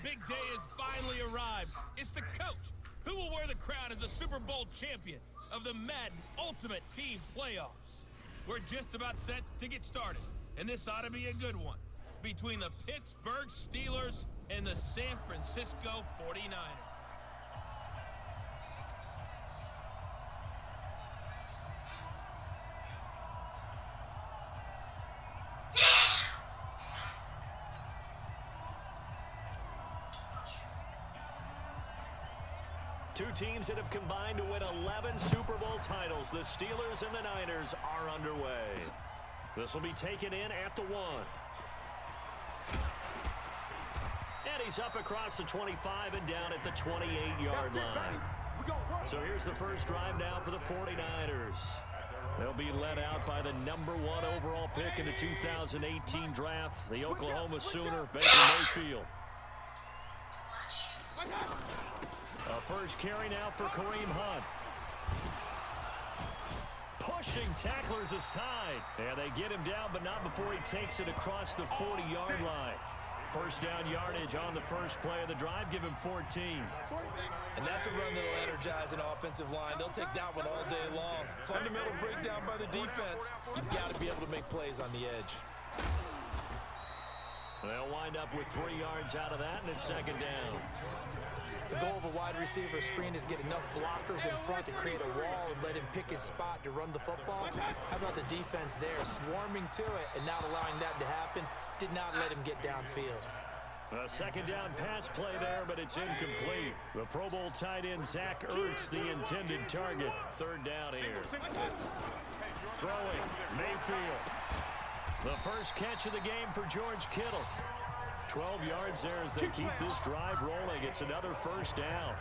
big day has finally arrived. It's the coach who will wear the crown as a Super Bowl champion of the Madden Ultimate Team Playoffs. We're just about set to get started, and this ought to be a good one between the Pittsburgh Steelers and the San Francisco 49ers. Two teams that have combined to win 11 Super Bowl titles. The Steelers and the Niners are underway. This will be taken in at the 1. And he's up across the 25 and down at the 28-yard line. So here's the first drive now for the 49ers. They'll be led out by the #1 overall pick in the 2018 draft, the Oklahoma Sooner, Baker Mayfield. A first carry now for Kareem Hunt. Pushing tacklers aside. And they get him down, but not before he takes it across the 40-yard line. First down yardage on the first play of the drive. Give him 14. And that's a run that'll energize an offensive line. They'll take that one all day long. Fundamental breakdown by the defense. You've got to be able to make plays on the edge. They'll wind up with 3 yards out of that, and it's second down. The goal of a wide receiver screen is get enough blockers in front to create a wall and let him pick his spot to run the football. How about the defense there, swarming to it and not allowing that to happen? Did not let him get downfield. A second down pass play there, but it's incomplete. The Pro Bowl tight end Zach Ertz, the intended target. Third down here. Throwing, Mayfield. The first catch of the game for George Kittle. 12 yards there as they keep this drive rolling. It's another first down.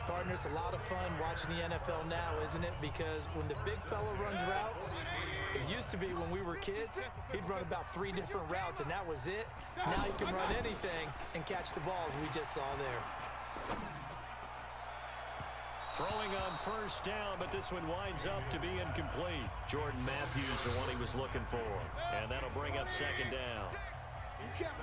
Partner, it's a lot of fun watching the NFL now, isn't it? Because when the big fella runs routes, it used to be when we were kids, he'd run about 3 different routes, and that was it. Now he can run anything and catch the balls we just saw there. Throwing on first down, but this one winds up to be incomplete. Jordan Matthews, the one he was looking for. And that'll bring up second down.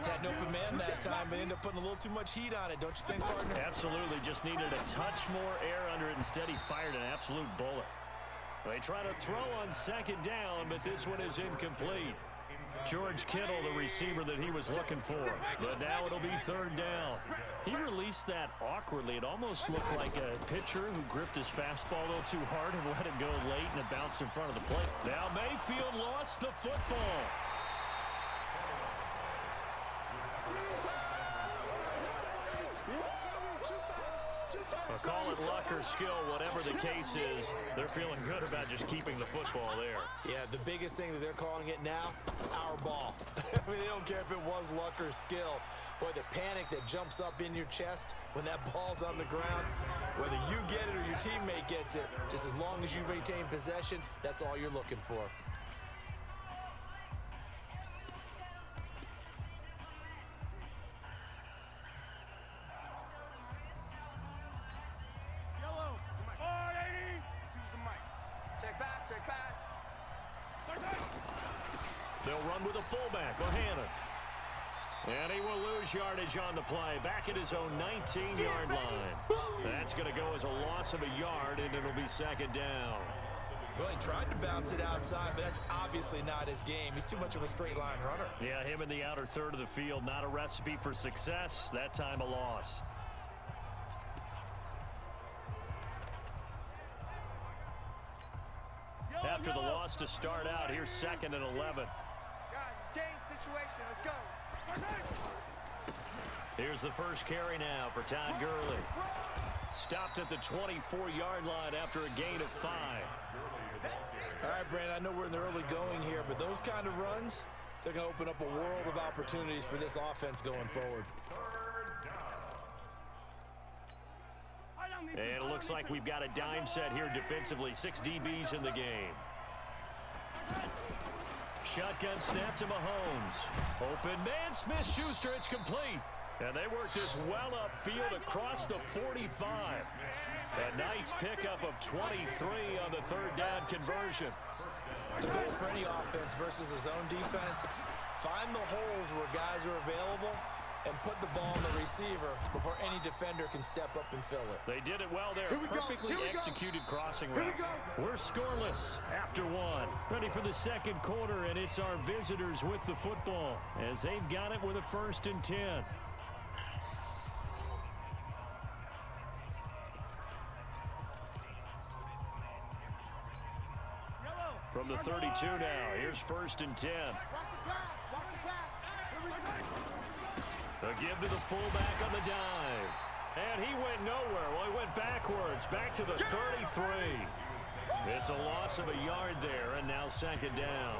Had an open man that time, but ended up putting a little too much heat on it, don't you think, partner? Absolutely. Just needed a touch more air under it. Instead, he fired an absolute bullet. They try to throw on second down, but this one is incomplete. George Kittle, the receiver that he was looking for. But now it'll be third down. He released that awkwardly. It almost looked like a pitcher who gripped his fastball a little too hard and let it go late, and it bounced in front of the plate. Now Mayfield lost the football. Call it luck or skill, whatever the case is, they're feeling good about just keeping the football there. Yeah, the biggest thing that they're calling it now, our ball. I mean, they don't care if it was luck or skill. Boy, the panic that jumps up in your chest when that ball's on the ground, whether you get it or your teammate gets it, just as long as you retain possession, that's all you're looking for. They'll run with a fullback, Bohannon. And he will lose yardage on the play, back at his own 19-yard line. That's going to go as a loss of a yard, and it'll be second down. Well, he tried to bounce it outside, but that's obviously not his game. He's too much of a straight-line runner. Yeah, him in the outer third of the field, not a recipe for success. That time a loss. After the loss to start out, here's second and 11. Guys, it's game situation. Let's go. Here's the first carry now for Todd Gurley. Stopped at the 24-yard line after a gain of 5. All right, Brandon, I know we're in the early going here, but those kind of runs, they're going to open up a world of opportunities for this offense going forward. And it looks like we've got a dime set here defensively. 6 DBs in the game. Shotgun snap to Mahomes. Open man, Smith-Schuster, it's complete. And they work this well upfield across the 45. A nice pickup of 23 on the third down conversion. The goal for any offense versus his own defense, find the holes where guys are available and put the ball on the receiver before any defender can step up and fill it. They did it well there. Perfectly executed crossing route. We're scoreless after one. Ready for the second quarter, and it's our visitors with the football as they've got it with a 1st and 10. From the 32 now, here's 1st and 10. A give to the fullback on the dive. And he went nowhere. Well, he went backwards, back to the 33. It's a loss of a yard there, and now 2nd down.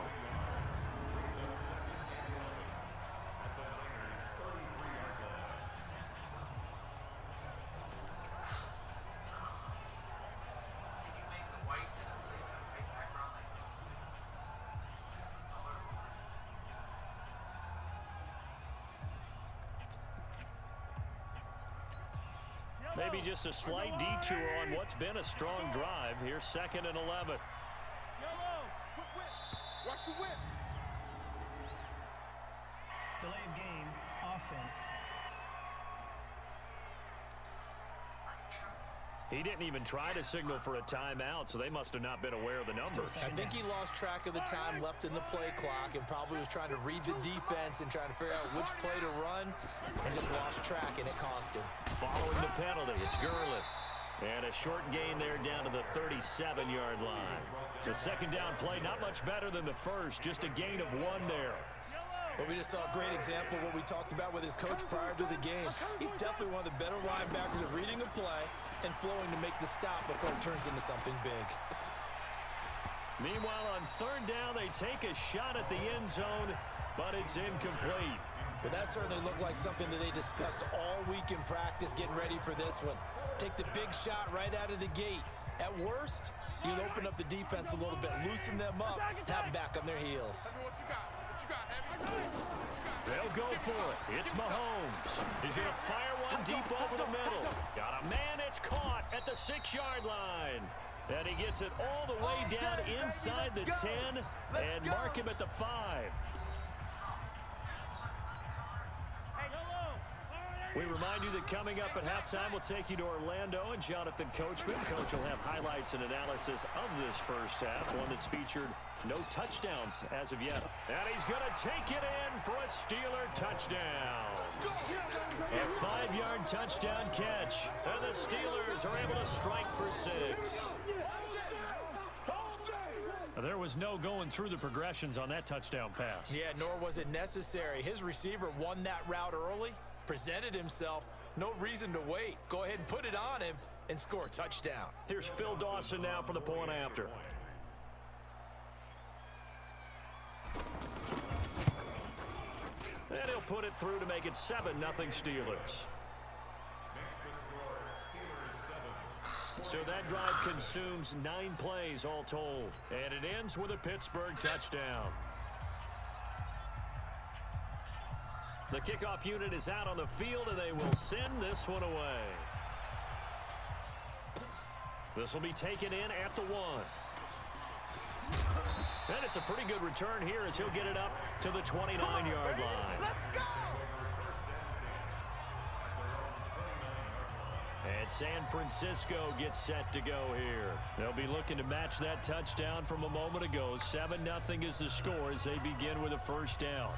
Maybe just a slight detour on what's been a strong drive. Here's 2nd and 11. Watch the whip. Delay of game, offense. He didn't even try to signal for a timeout, so they must have not been aware of the numbers. I think he lost track of the time left in the play clock and probably was trying to read the defense and trying to figure out which play to run and just lost track, and it cost him. Following the penalty, it's Gurley. And a short gain there down to the 37-yard line. The 2nd down play, not much better than the first, just a gain of 1 there. But we just saw a great example of what we talked about with his coach prior to the game. He's definitely one of the better linebackers at reading a play and flowing to make the stop before it turns into something big. Meanwhile, on 3rd down, they take a shot at the end zone, but it's incomplete. But that certainly looked like something that they discussed all week in practice getting ready for this one. Take the big shot right out of the gate. At worst, you'll open up the defense a little bit, loosen them up, have them back on their heels. They'll go for it. It's Mahomes. He's going to fire one deep over the middle. Got a man. It's caught at the 6-yard line. And he gets it all the way down inside the 10 and mark him at the 5. We remind you that coming up at halftime, we'll take you to Orlando and Jonathan Coachman. Coach will have highlights and analysis of this first half, one that's featured no touchdowns as of yet. And he's going to take it in for a Steeler touchdown. A 5-yard touchdown catch. And the Steelers are able to strike for 6. There was no going through the progressions on that touchdown pass. Yeah, nor was it necessary. His receiver won that route early, presented himself, no reason to wait. Go ahead and put it on him and score a touchdown. Here's Phil Dawson now for the point after. And he'll put it through to make it 7-0 Steelers. So that drive consumes 9 plays all told. And it ends with a Pittsburgh touchdown. The kickoff unit is out on the field, and they will send this one away. This will be taken in at the 1. And it's a pretty good return here as he'll get it up to the 29-yard line. Let's go! And San Francisco gets set to go here. They'll be looking to match that touchdown from a moment ago. 7-0 is the score as they begin with a first down.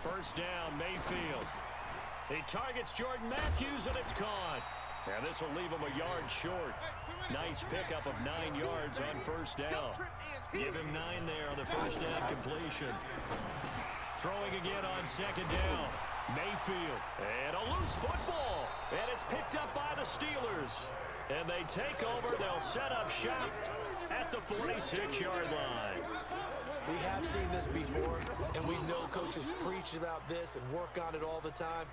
First down, Mayfield. He targets Jordan Matthews, and it's caught. And this will leave him a yard short. Nice pickup of 9 yards on first down. Give him 9 there on the first down completion. Throwing again on second down. Mayfield. And a loose football. And it's picked up by the Steelers. And they take over. They'll set up shop at the 46-yard line. We have seen this before, and we know coaches preach about this and work on it all the time.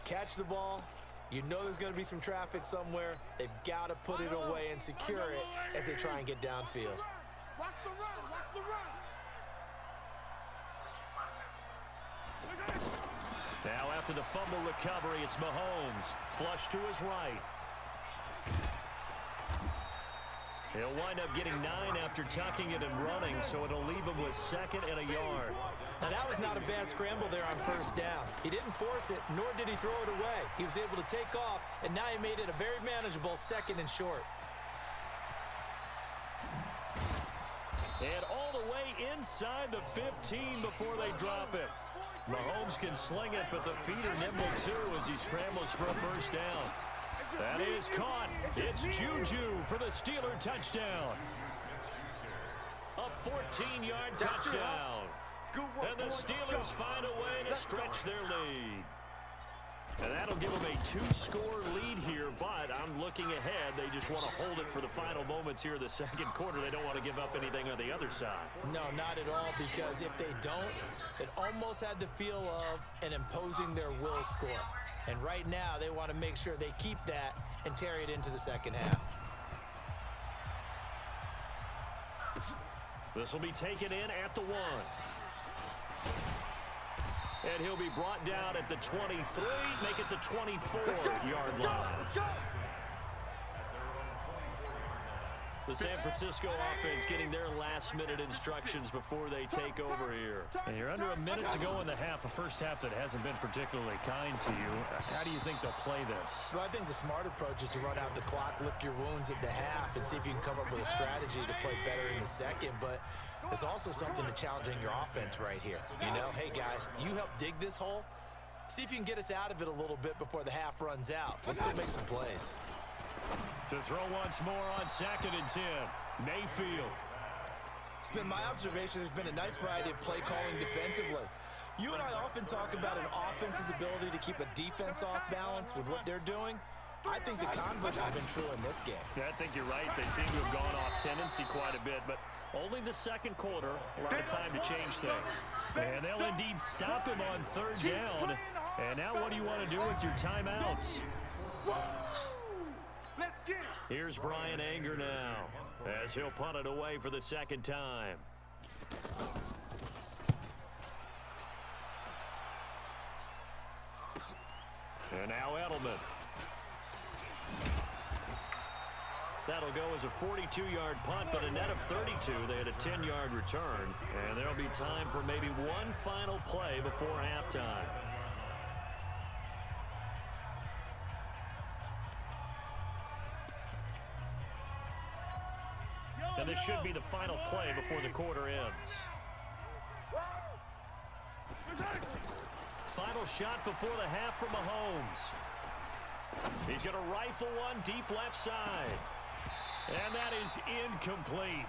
Catch the ball. You know there's going to be some traffic somewhere. They've got to put it away and secure it as they try and get downfield. Watch the run. Watch the run. Now after the fumble recovery, it's Mahomes. Flush to his right. He'll wind up getting 9 after tucking it and running, so it'll leave him with 2nd and a yard. Now, that was not a bad scramble there on 1st down. He didn't force it, nor did he throw it away. He was able to take off, and now he made it a very manageable 2nd and short. And all the way inside the 15 before they drop it. Mahomes can sling it, but the feet are nimble too as he scrambles for a 1st down. That is caught. It's Juju for the Steeler touchdown. A 14-yard touchdown. And the Steelers find a way to stretch their lead. And that'll give them a 2-score lead here, but I'm looking ahead. They just want to hold it for the final moments here of the 2nd quarter. They don't want to give up anything on the other side. No, not at all, because if they don't, it almost had the feel of an imposing their will score. And right now, they want to make sure they keep that and carry it into the 2nd half. This will be taken in at the 1. And he'll be brought down at the 23, make it the 24-yard line. The San Francisco offense getting their last-minute instructions before they take over here. And you're under a minute to go in the half, a first half that hasn't been particularly kind to you. How do you think they'll play this? Well, I think the smart approach is to run out the clock, lick your wounds at the half, and see if you can come up with a strategy to play better in the 2nd. But there's also something to challenging your offense right here. You know, hey, guys, you help dig this hole. See if you can get us out of it a little bit before the half runs out. Let's go make some plays. To throw once more on 2nd and 10. Mayfield. It's been my observation there's been a nice variety of play calling defensively. You and I often talk about an offense's ability to keep a defense off balance with what they're doing. I think the converse has been true in this game. Yeah, I think you're right. They seem to have gone off tendency quite a bit, but only the 2nd quarter, a lot of time to change things. And they'll indeed stop him on 3rd down. And now what do you want to do with your timeouts? Here's Brian Anger now, as he'll punt it away for the 2nd time. And now Edelman. That'll go as a 42-yard punt, but a net of 32. They had a 10-yard return, and there'll be time for maybe one final play before halftime. And this should be the final play before the quarter ends. Final shot before the half from Mahomes. He's going to rifle one deep left side. And that is incomplete.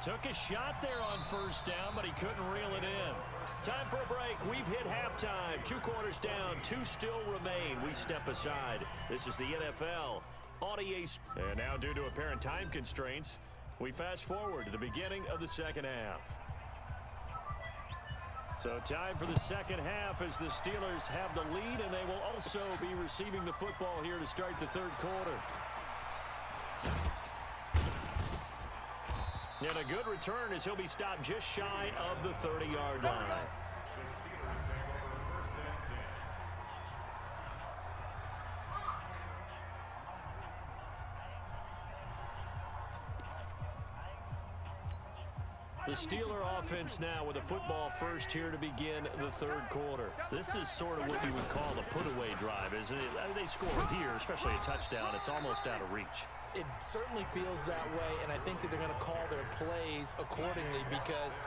Took a shot there on 1st down, but he couldn't reel it in. Time for a break. We've hit halftime. 2 quarters down. 2 still remain. We step aside. This is the NFL on EA. And now, due to apparent time constraints, we fast forward to the beginning of the 2nd half. So time for the 2nd half as the Steelers have the lead, and they will also be receiving the football here to start the 3rd quarter. And a good return as he'll be stopped just shy of the 30-yard line. The Steeler offense now with a football first here to begin the 3rd quarter. This is sort of what you would call a put-away drive, isn't it? I mean, they score here, especially a touchdown. It's almost out of reach. It certainly feels that way, and I think that they're going to call their plays accordingly, because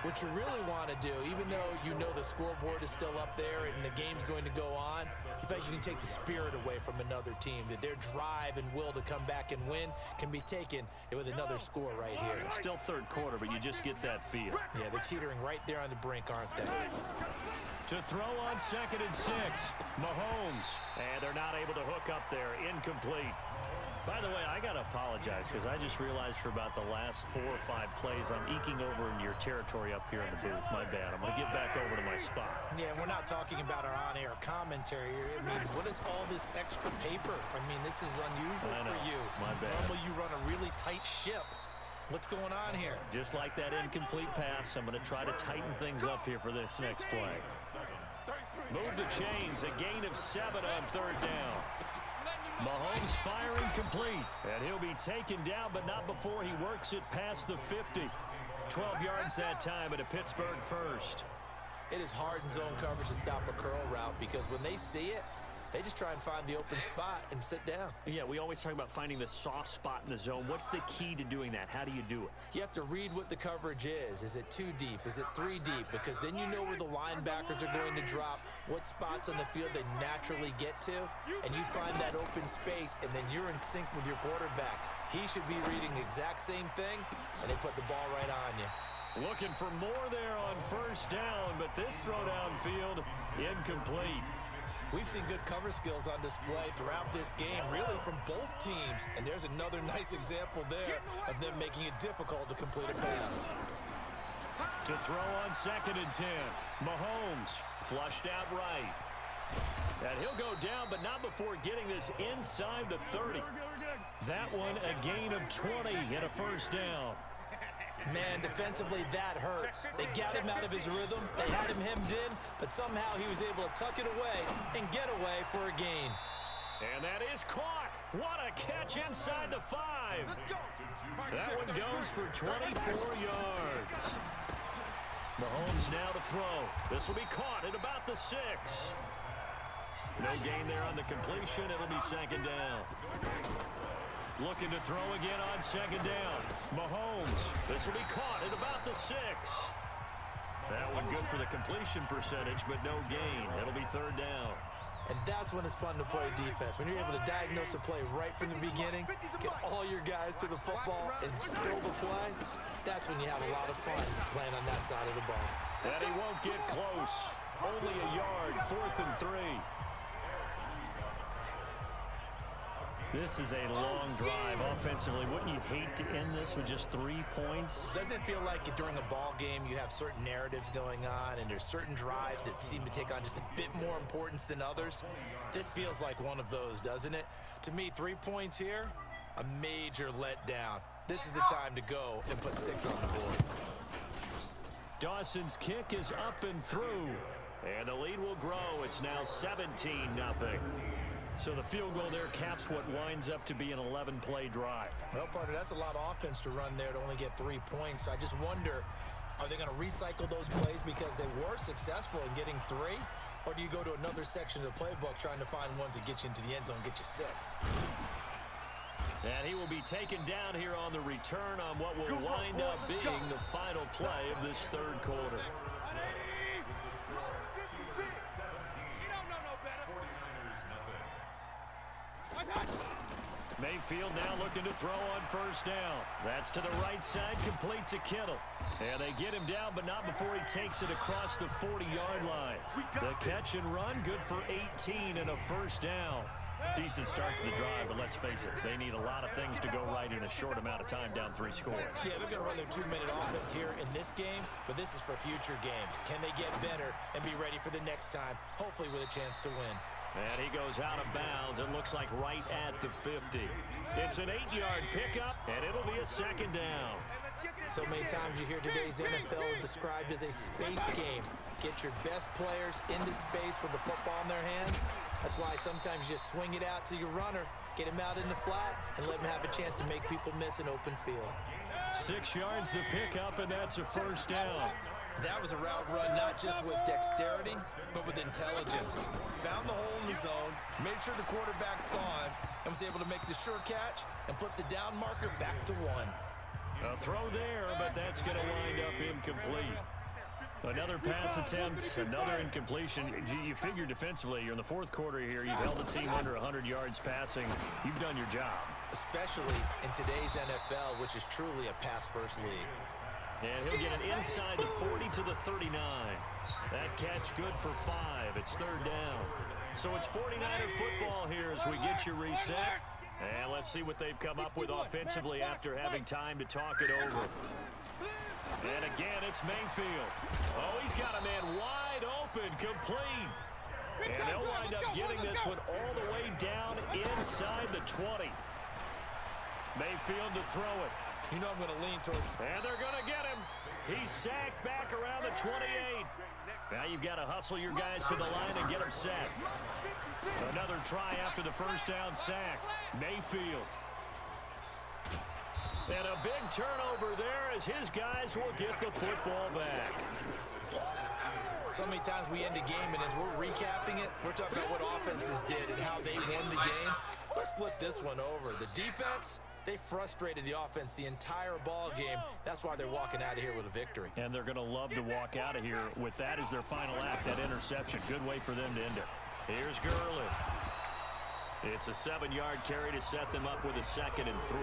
what you really want to do, even though you know the scoreboard is still up there and the game's going to go on, you feel like you can take the spirit away from another team, that their drive and will to come back and win can be taken with another score right here. It's still 3rd quarter, but you just get that feel. Yeah, they're teetering right there on the brink, aren't they? To throw on 2nd and 6, Mahomes. And they're not able to hook up there, incomplete. By the way, I got to apologize because I just realized for about the last 4 or 5 plays, I'm eking over in your territory up here in the booth. My bad. I'm going to get back over to my spot. Yeah, we're not talking about our on-air commentary. I mean, what is all this extra paper? I mean, this is unusual for you. My bad. Normally you run a really tight ship. What's going on here? Just like that incomplete pass, I'm going to try to tighten things up here for this next play. Move the chains, a gain of 7 on third down. Mahomes firing complete, and he'll be taken down, but not before he works it past the 50. 12 yards that time at a Pittsburgh first. It is hard in zone coverage to stop a curl route because when they see it, they just try and find the open spot and sit down. Yeah, we always talk about finding the soft spot in the zone. What's the key to doing that? How do you do it? You have to read what the coverage is. Is it 2 deep? Is it 3 deep? Because then you know where the linebackers are going to drop, what spots on the field they naturally get to, and you find that open space, and then you're in sync with your quarterback. He should be reading the exact same thing, and they put the ball right on you. Looking for more there on first down, but this throw downfield incomplete. We've seen good cover skills on display throughout this game, really from both teams. And there's another nice example there of them making it difficult to complete a pass. To throw on 2nd and 10. Mahomes flushed out right. And he'll go down, but not before getting this inside the 30. That one a gain of 20 and a first down. Man, defensively, that hurts. They got him out of his rhythm. They had him hemmed in, but somehow he was able to tuck it away and get away for a gain. And that is caught. What a catch inside the 5. That one goes for 24 yards. Mahomes now to throw. This will be caught at about the 6. No gain there on the completion. It'll be 2nd down. Looking to throw again on 2nd down. Mahomes. This will be caught at about the 6. That one good for the completion percentage, but no gain. It'll be 3rd down. And that's when it's fun to play defense. When you're able to diagnose a play right from the beginning, get all your guys to the football and spill the play, that's when you have a lot of fun playing on that side of the ball. And he won't get close. Only a yard, 4th and 3. This is a long drive offensively. Wouldn't you hate to end this with just 3 points? Doesn't it feel like during a ball game you have certain narratives going on and there's certain drives that seem to take on just a bit more importance than others? This feels like one of those, doesn't it? To me, 3 points here, a major letdown. This is the time to go and put 6 on the board. Dawson's kick is up and through. And the lead will grow. It's now 17-0. So the field goal there caps what winds up to be an 11-play drive. Well, partner, that's a lot of offense to run there to only get 3 points. So I just wonder, are they going to recycle those plays because they were successful in getting 3? Or do you go to another section of the playbook trying to find ones that get you into the end zone and get you 6? And he will be taken down here on the return on what will wind up being the final play of this 3rd quarter. Mayfield now looking to throw on first down. That's to the right side, complete to Kittle. And they get him down, but not before he takes it across the 40-yard line. The catch and run, good for 18 and a first down. Decent start to the drive, but let's face it, they need a lot of things to go right in a short amount of time, down 3 scores. Yeah, they're going to run their 2-minute offense here in this game, but this is for future games. Can they get better and be ready for the next time, hopefully with a chance to win? And he goes out of bounds. It looks like right at the 50. It's an 8-yard pickup, and it'll be a 2nd down. So many times you hear today's NFL described as a space game. Get your best players into space with the football in their hands. That's why sometimes you just swing it out to your runner, get him out in the flat, and let him have a chance to make people miss an open field. 6 yards the pickup, and that's a first down. That was a route run not just with dexterity, but with intelligence. Found the hole in the zone, made sure the quarterback saw him, and was able to make the sure catch and flip the down marker back to 1. A throw there, but that's going to wind up incomplete. Another pass attempt, another incompletion. You figure defensively, you're in the 4th quarter here. You've held the team under 100 yards passing. You've done your job. Especially in today's NFL, which is truly a pass-first league. And he'll get it inside the 40 to the 39. That catch good for 5. It's 3rd down. So it's 49er football here as we get you reset. And let's see what they've come up with offensively after having time to talk it over. And again, it's Mayfield. Oh, he's got a man wide open, complete. And they'll wind up getting this one all the way down inside the 20. Mayfield to throw it. You know I'm going to lean toward. And they're going to get him. He's sacked back around the 28. Now you've got to hustle your guys to the line and get them set. Another try after the first down sack. Mayfield. And a big turnover there as his guys will get the football back. So many times we end a game, and as we're recapping it, we're talking about what offenses did and how they won the game. Let's flip this one over. The defense, they frustrated the offense the entire ball game. That's why they're walking out of here with a victory. And they're going to love to walk out of here with that as their final act, that interception. Good way for them to end it. Here's Gurley. It's a 7-yard carry to set them up with a 2nd and 3.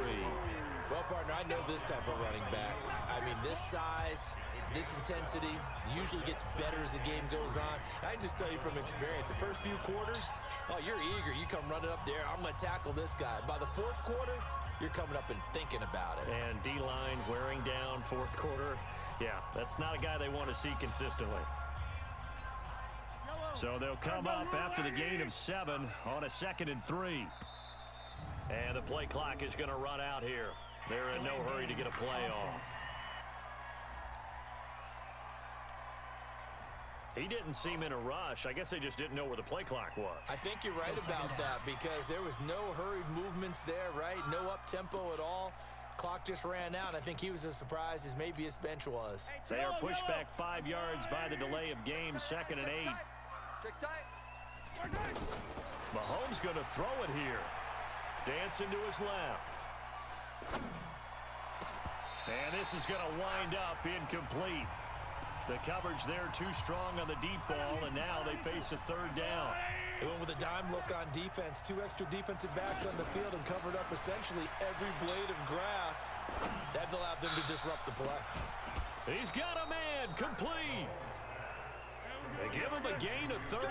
Well, partner, I know this type of running back. I mean, this size, this intensity usually gets better as the game goes on. I just tell you from experience, the first few quarters, oh, you're eager. You come running up there. I'm going to tackle this guy. By the 4th quarter, you're coming up and thinking about it. And D-line wearing down 4th quarter. Yeah, that's not a guy they want to see consistently. So they'll come up after the gain of 7 on a 2nd and 3. And the play clock is going to run out here. They're in no hurry to get a play off. He didn't seem in a rush. I guess they just didn't know where the play clock was. I think you're right about that because there was no hurried movements there, right? No up-tempo at all. Clock just ran out. I think he was as surprised as maybe his bench was. They are pushed back 5 yards by the delay of game, 2nd and 8. Mahomes going to throw it here. Dancing to his left. And this is going to wind up incomplete. The coverage there too strong on the deep ball, and now they face a 3rd down. They went with a dime look on defense. 2 extra defensive backs on the field and covered up essentially every blade of grass. That allowed them to disrupt the play. He's got a man complete. They give him a gain of 38.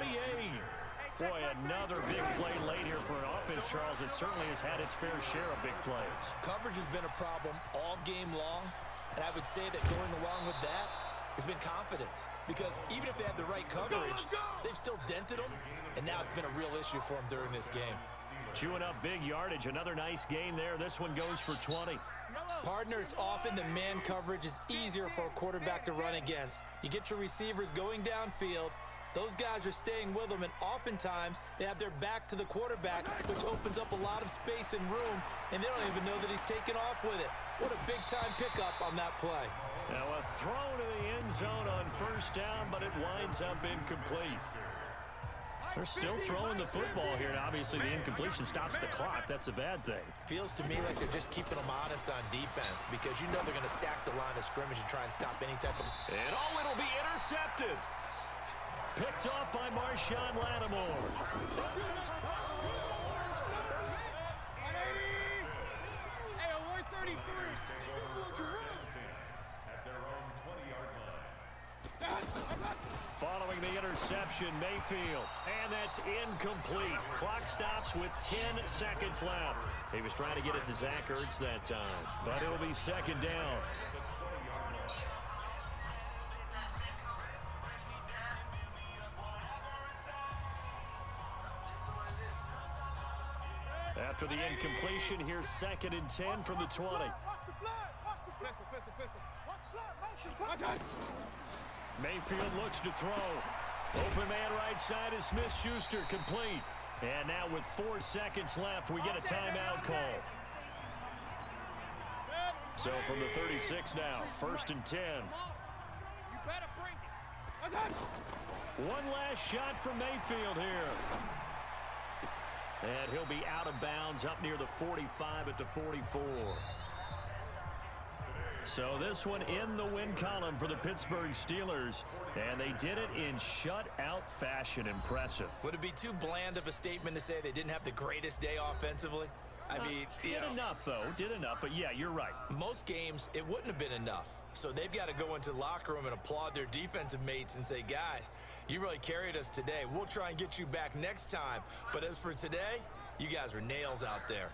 Boy, another big play late here for an offense, Charles, that certainly has had its fair share of big plays. Coverage has been a problem all game long, and I would say that going along with that has been confidence. Because even if they had the right coverage, they've still dented them, and now it's been a real issue for them during this game. Chewing up big yardage. Another nice gain there. This one goes for 20. Partner, it's often the man coverage is easier for a quarterback to run against. You get your receivers going downfield. Those guys are staying with them, and oftentimes they have their back to the quarterback, which opens up a lot of space and room, and they don't even know that he's taken off with it. What a big-time pickup on that play. Now a throw to the end zone on 1st down, but it winds up incomplete. They're still throwing the football here, and obviously the incompletion stops the clock. That's a bad thing. Feels to me like they're just keeping them honest on defense because you know they're going to stack the line of scrimmage and try and stop any type of... And it'll be intercepted. Picked off by Marshawn Lattimore. Following the interception, Mayfield. And that's incomplete. Clock stops with 10 seconds left. He was trying to get it to Zach Ertz that time, but it'll be 2nd down. After the incompletion, here's 2nd and 10 from the 20. Mayfield looks to throw. Open man right side is Smith-Schuster, complete. And now with 4 seconds left, we get a timeout call. So from the 36 now, 1st and 10. One last shot from Mayfield here. And he'll be out of bounds up near the 45 at the 44. So this one in the win column for the Pittsburgh Steelers. And they did it in shutout fashion. Impressive. Would it be too bland of a statement to say they didn't have the greatest day offensively? I mean, did enough, though. Did enough. But, yeah, you're right. Most games, it wouldn't have been enough. So they've got to go into the locker room and applaud their defensive mates and say, guys, you really carried us today. We'll try and get you back next time. But as for today, you guys were nails out there.